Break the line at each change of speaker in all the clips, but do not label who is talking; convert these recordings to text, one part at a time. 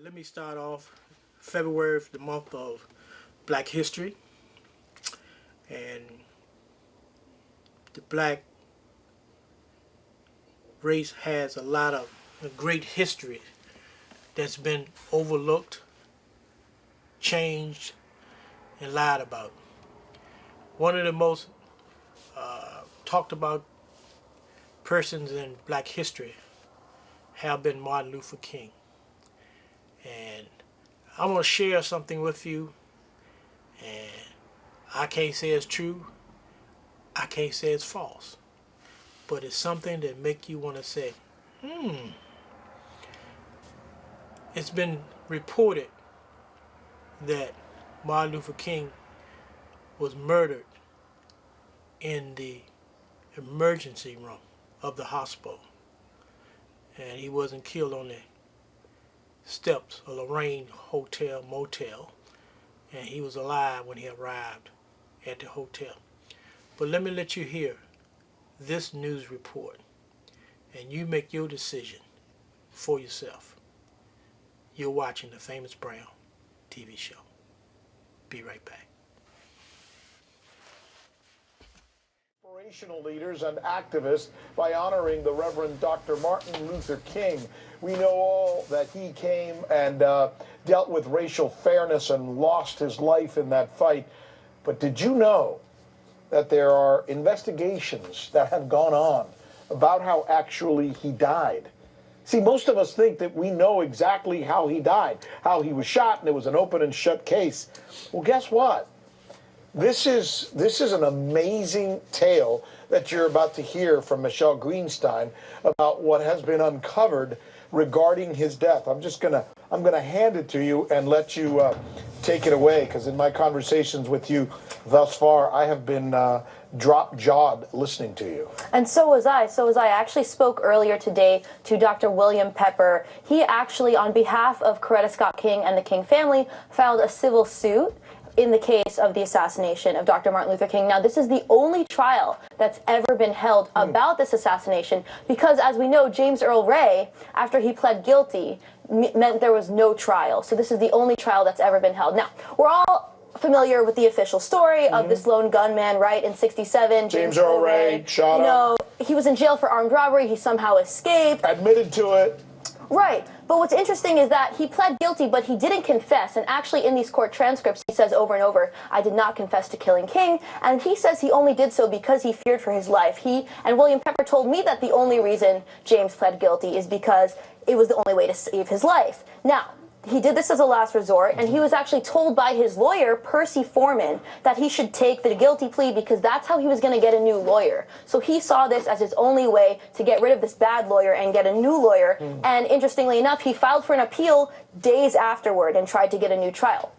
Let me start off. February, the month of Black History, and the black race has a lot of a great history that's been overlooked, changed, and lied about. One of the most talked about persons in black history have been Martin Luther King. And I want to share something with you, and I can't say it's true, I can't say it's false, but it's something that make you want to say, It's been reported that Martin Luther King was murdered in the emergency room of the hospital, and he wasn't killed on the steps of Lorraine Hotel Motel, and he was alive when he arrived at the hotel. But let me let you hear this news report, and you make your decision for yourself. You're watching the Famous Brown TV show. Be right back.
Inspirational leaders and activists by honoring the Reverend Dr. Martin Luther King. We know all that he came and dealt with racial fairness and lost his life in that fight. But did you know that there are investigations that have gone on about how actually he died? See, most of us think that we know exactly how he died, how he was shot, and it was an open and shut case. Well, guess what? This is an amazing tale that you're about to hear from Michelle Greenstein about what has been uncovered regarding his death. I'm gonna hand it to you and let you take it away, because in my conversations with you thus far, I have been drop-jawed listening to you.
And so was I. I actually spoke earlier today to Dr. William Pepper. He actually, on behalf of Coretta Scott King and the King family, filed a civil suit in the case of the assassination of Dr. Martin Luther King. Now, this is the only trial that's ever been held about this assassination, because, as we know, James Earl Ray, after he pled guilty, meant there was no trial. So this is the only trial that's ever been held. Now, we're all familiar with the official story of this lone gunman, right, in 67.
James Earl Ray shot him.
He was in jail for armed robbery. He somehow escaped.
Admitted to it.
Right. But what's interesting is that he pled guilty, but he didn't confess. And actually, in these court transcripts, he says over and over, I did not confess to killing King. And he says he only did so because he feared for his life. He and William Pepper told me that the only reason James pled guilty is because it was the only way to save his life. Now, he did this as a last resort, and he was actually told by his lawyer, Percy Foreman, that he should take the guilty plea because that's how he was going to get a new lawyer. So he saw this as his only way to get rid of this bad lawyer and get a new lawyer. And interestingly enough, he filed for an appeal days afterward and tried to get a new trial.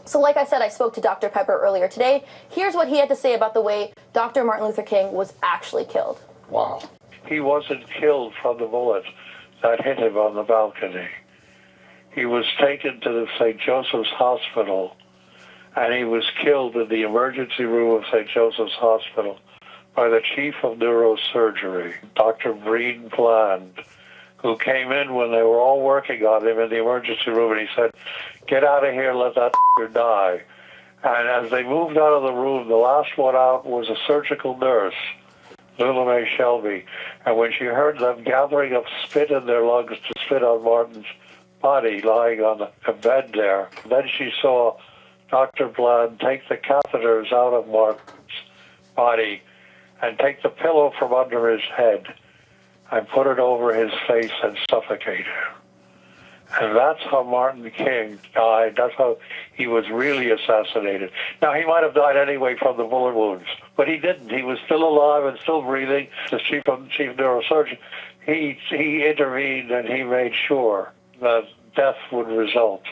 So like I said, I spoke to Dr. Pepper earlier today. Here's what he had to say about the way Dr. Martin Luther King was actually killed.
Wow.
He wasn't killed from the bullet that hit him on the balcony. He was taken to the St. Joseph's Hospital, and he was killed in the emergency room of St. Joseph's Hospital by the chief of neurosurgery, Dr. Breen Bland, who came in when they were all working on him in the emergency room, and he said, get out of here, let that die. And as they moved out of the room, the last one out was a surgical nurse, Lula Mae Shelby, and when she heard them gathering up spit in their lungs to spit on Martin's body lying on a bed there. Then she saw Dr. Bland take the catheters out of Martin's body and take the pillow from under his head and put it over his face and suffocate him. And that's how Martin King died. That's how he was really assassinated. Now, he might have died anyway from the bullet wounds, but he didn't. He was still alive and still breathing. The chief neurosurgeon, he intervened and he made sure that death would result.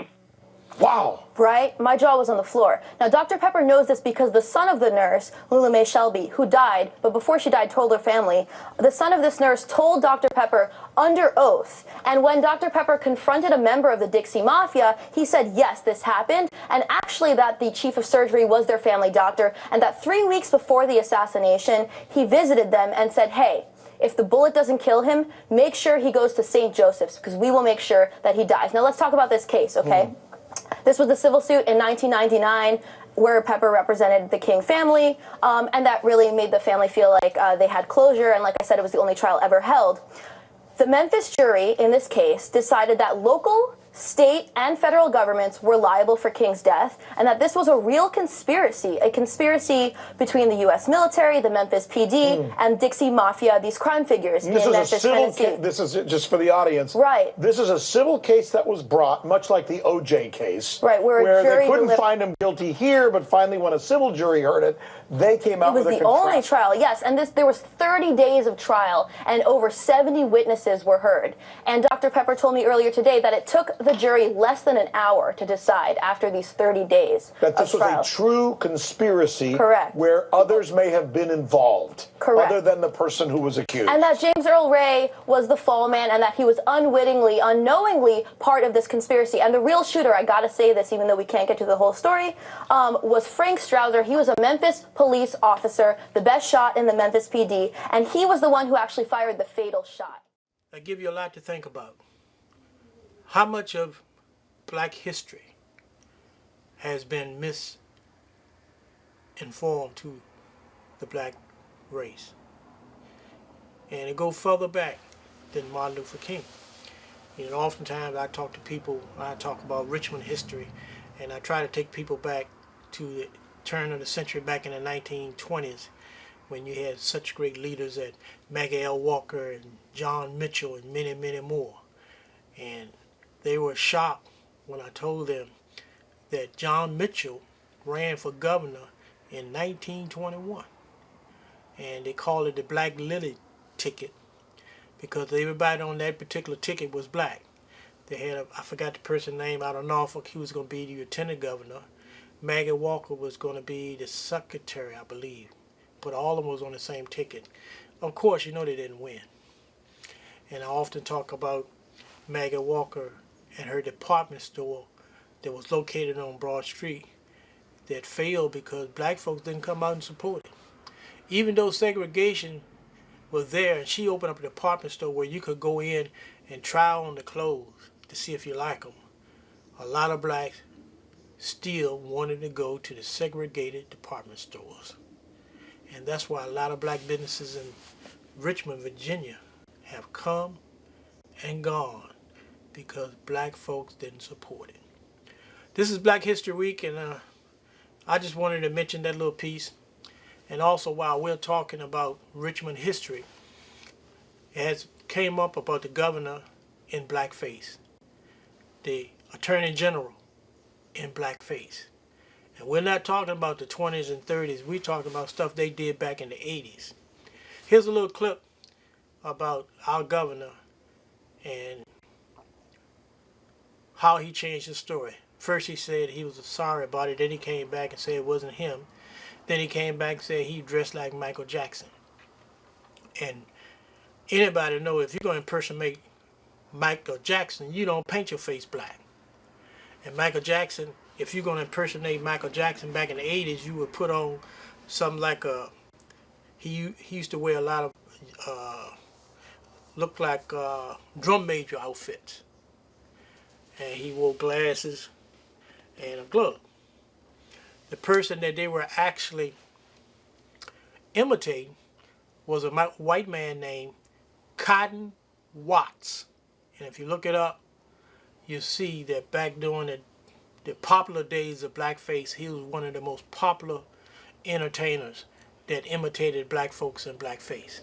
Wow.
Right? My jaw was on the floor. Now, Dr. Pepper knows this because the son of the nurse, Lula Mae Shelby, who died, but before she died told her family, the son of this nurse told Dr. Pepper under oath. And when Dr. Pepper confronted a member of the Dixie Mafia, he said, yes, this happened, and actually that the chief of surgery was their family doctor, and that 3 weeks before the assassination, he visited them and said, hey, if the bullet doesn't kill him, make sure he goes to St. Joseph's, because we will make sure that he dies. Now let's talk about this case, okay? This was the civil suit in 1999 where Pepper represented the King family, and that really made the family feel like they had closure, and like I said, it was the only trial ever held. The Memphis jury in this case decided that local, state, and federal governments were liable for King's death, and that this was a real conspiracy, a conspiracy between the U.S. military, the Memphis PD, and Dixie Mafia, these crime figures in Memphis, Tennessee.
This is just for the audience.
Right.
This is a civil case that was brought, much like the O.J. case.
Right, where a
they
jury
couldn't find him guilty here, but finally when a civil jury heard it, they came out with a
It was the only trial, yes, and there was 30 days of trial, and over 70 witnesses were heard. And Dr. Pepper told me earlier today that it took the jury less than an hour to decide after these 30 days
that this
of
was
trial.
a true conspiracy.
Correct.
Where others may have been involved.
Correct.
Other than the person who was accused.
And that James Earl Ray was the fall man, and that he was unwittingly, unknowingly part of this conspiracy. And the real shooter, I gotta say this even though we can't get to the whole story, was Frank Strouser. He was a Memphis police officer, the best shot in the Memphis PD, and he was the one who actually fired the fatal shot.
I give you a lot to think about. How much of black history has been misinformed to the black race? And it goes further back than Martin Luther King. You know, oftentimes I talk to people, I talk about Richmond history, and I try to take people back to the turn of the century, back in the 1920s, when you had such great leaders as Maggie L. Walker and John Mitchell and many, many more. And they were shocked when I told them that John Mitchell ran for governor in 1921. And they called it the Black Lily ticket because everybody on that particular ticket was black. They had, I forgot the person's name out of Norfolk, he was going to be the lieutenant governor. Maggie Walker was going to be the secretary, I believe. But all of them was on the same ticket. Of course, you know they didn't win. And I often talk about Maggie Walker and her department store that was located on Broad Street that failed because black folks didn't come out and support it. Even though segregation was there, and she opened up a department store where you could go in and try on the clothes to see if you like them, a lot of blacks still wanted to go to the segregated department stores. And that's why a lot of black businesses in Richmond, Virginia have come and gone because black folks didn't support it. This is Black History Week, and I just wanted to mention that little piece. And also, while we're talking about Richmond history, it has came up about the governor in blackface, the attorney general in blackface. And we're not talking about the 20s and 30s. We're talking about stuff they did back in the 80s. Here's a little clip about our governor and how he changed his story. First he said he was sorry about it. Then he came back and said it wasn't him. Then he came back and said he dressed like Michael Jackson. And anybody know if you're going to impersonate Michael Jackson, you don't paint your face black. And Michael Jackson, if you're going to impersonate Michael Jackson back in the 80s, you would put on something like a, he used to wear a lot of, look like drum major outfits. And he wore glasses and a glove. The person that they were actually imitating was a white man named Cotton Watts. And if you look it up, you see that back during the popular days of blackface, he was one of the most popular entertainers that imitated black folks in blackface.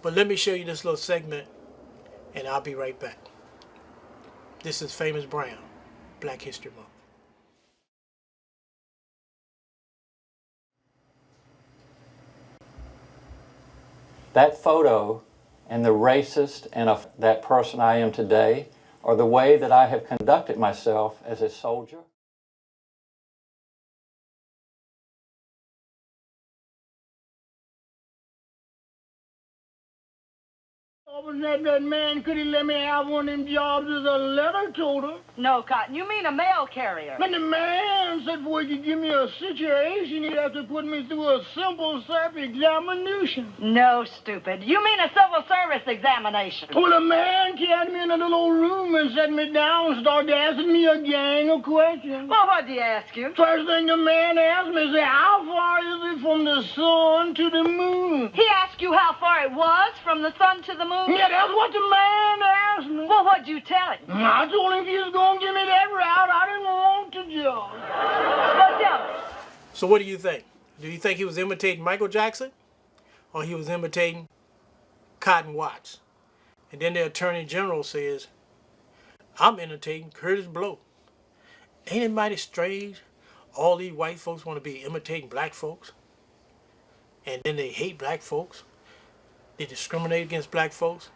But let me show you this little segment, and I'll be right back. This is Famous Brown, Black History Month.
That photo and the racist and that person I am today are the way that I have conducted myself as a soldier.
That man, could he let me have one of them jobs as a letter toter?
No, Cotton, you mean a mail carrier.
But the man said before he could give me a situation, he'd have to put me through a simple self-examination.
No, stupid. You mean a civil service examination.
Well, the man carried me in a little old room and set me down and started asking me a gang of questions.
Well, what'd he ask you?
First thing the man asked me, said, how far is it from the sun to the moon?
He asked you how far it was from the sun to the moon?
Yeah, that's what the man asked me.
Well, what'd you tell him?
I told him if he was going to give me that route, I didn't want to judge.
Well, tell me.
So what do you think? Do you think he was imitating Michael Jackson? Or he was imitating Cotton Watts? And then the Attorney General says, I'm imitating Curtis Blow. Ain't it mighty strange? All these white folks want to be imitating black folks. And then they hate black folks. They discriminate against black folks.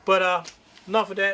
But enough of that.